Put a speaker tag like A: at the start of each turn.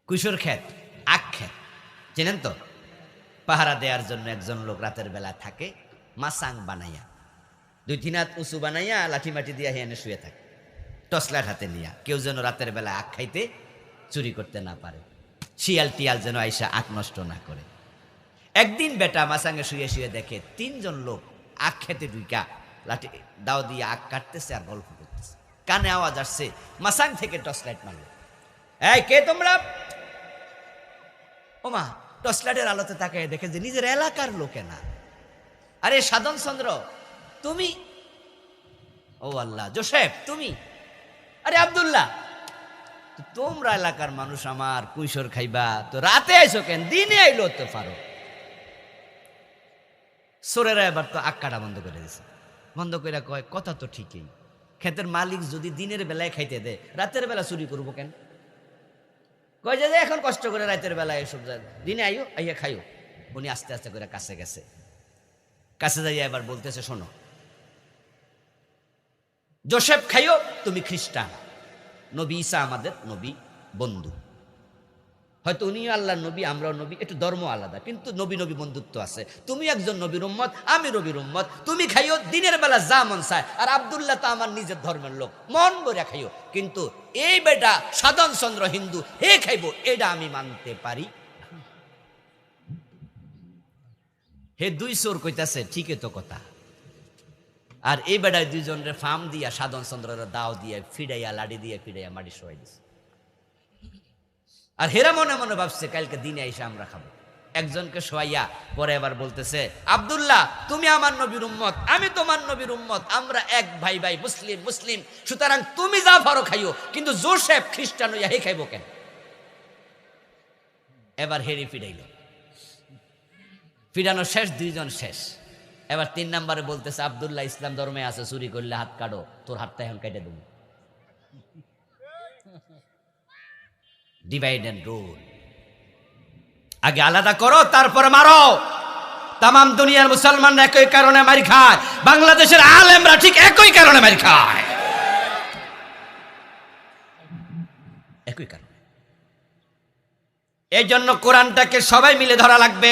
A: কুশোর ক্ষেত, আখ ক্ষেত চেনেন তো? পাহারা দেওয়ার জন্য একজন লোক রাতের বেলা থাকে, মাসাং বানাইয়া 2-3 হাত উঁচু বানাইয়া লাঠি মাটি দিয়া হেনে শুয়ে থাকে, টসলার হাতে নিয়া, কেউ যেন রাতের বেলা আখ খাইতে চুরি করতে না পারে, শিয়াল টিয়াল যেন আইসা আখ নষ্ট না করে। একদিন বেটা মাসাঙ্গে শুয়ে শুয়ে দেখে 3 জন লোক আখ খেতে ঢুইকা লাঠি দাও দিয়ে আখ কাটতেছে আর গল্প করতেছে। কানে আওয়াজ আসছে, মাসাং থেকে টর্চ লাইট মারলো, এই কে তোমরা? ওমা, টর্চ লাইটের আলোতে তাকায় দেখে যে নিজের এলাকার লোকে না। আরে সাধন চন্দ্র তুমি? ও আল্লাহ, জোসেফ তুমি? আরে আব্দুল্লাহ, তোমরা এলাকার মানুষ, আমার কুইশোর খাইবা তো রাতে আইসো কেন? দিনে আইলো তো পারো। সোরেরা এবার তো আখ কাটা বন্ধ করে দিছে। বন্ধ করে কয়, কথা তো ঠিকই, ক্ষেতের মালিক যদি দিনের বেলায় খাইতে দেয়, রাতের বেলা চুরি করবো কেন? কয় যে এখন কষ্ট করে রাতের বেলায় এসব দিনে আইও, আইয়া খাইও। উনি আস্তে আস্তে করে কাছে গেছে, কাছে যাইয়া এবার বলতেছে, শোনো জোসেফ খাইও, তুমি খ্রিস্টান, নবী ঈসা আমাদের নবী বন্ধু, হয়তো উনিও আল্লাহর নবী, আমরাও নবী, একটু ধর্ম আলাদা, কিন্তু নবী নবী বন্ধুত্ব আছে। তুমি একজন নবীর উম্মত, আমি নবীর উম্মত, তুমি খাইও দিনের বেলা যা মন চায়, আর আব্দুল্লাহ তো আমার নিজের ধর্মের লোক, মন ভরে খাইও, কিন্তু এই বেটা সাধন চন্দ্র হিন্দু, হে খাইবো, এটা আমি মানতে পারি। হে 2 চোর কইতাছে, ঠিকই তো কথা। আর এই বেটায় 2 জনের ফার্ম দিয়া সাধন চন্দ্রের দাও দিয়ে ফিরাইয়া, লাড়ি দিয়ে ফিরাইয়া মাটি শোয়াই দিছে। আর হেরা মনে মনে ভাবছে কালকে দিনে এসে আমরা খাবো। একজনকে শোয়াইয়া পরে এবার বলতেছে, আব্দুল্লাহ তুমি আমার নবীর উম্মত, আমি তোমার নবীর উম্মত, আমরা এক ভাই ভাই, মুসলিম মুসলিম, সুতরাং তুমি যা পারো খাইও, কিন্তু জোসেফ খ্রিস্টান হইয়া হে খাইবো কেন? এবার হেরি ফিরাইল, ফিরানো শেষ, 2 জন শেষ। এবার 3 নম্বরে বলতেছে, আব্দুল্লাহ ইসলাম ধর্মে আছে, চুরি করলে হাত কাটো, তোর হাতটা এখন কেটে দেবো। ডিভাইড এন্ড রুল, আগে আলাদা করো তারপরে মারো। তাম দুনিয়ার মুসলমানরা একই কারণে মারি খায়, বাংলাদেশের আলেমরা ঠিক একই কারণে মারি খায়, একই কারণে। এই জন্য কোরআনটাকে সবাই মিলে ধরা লাগবে।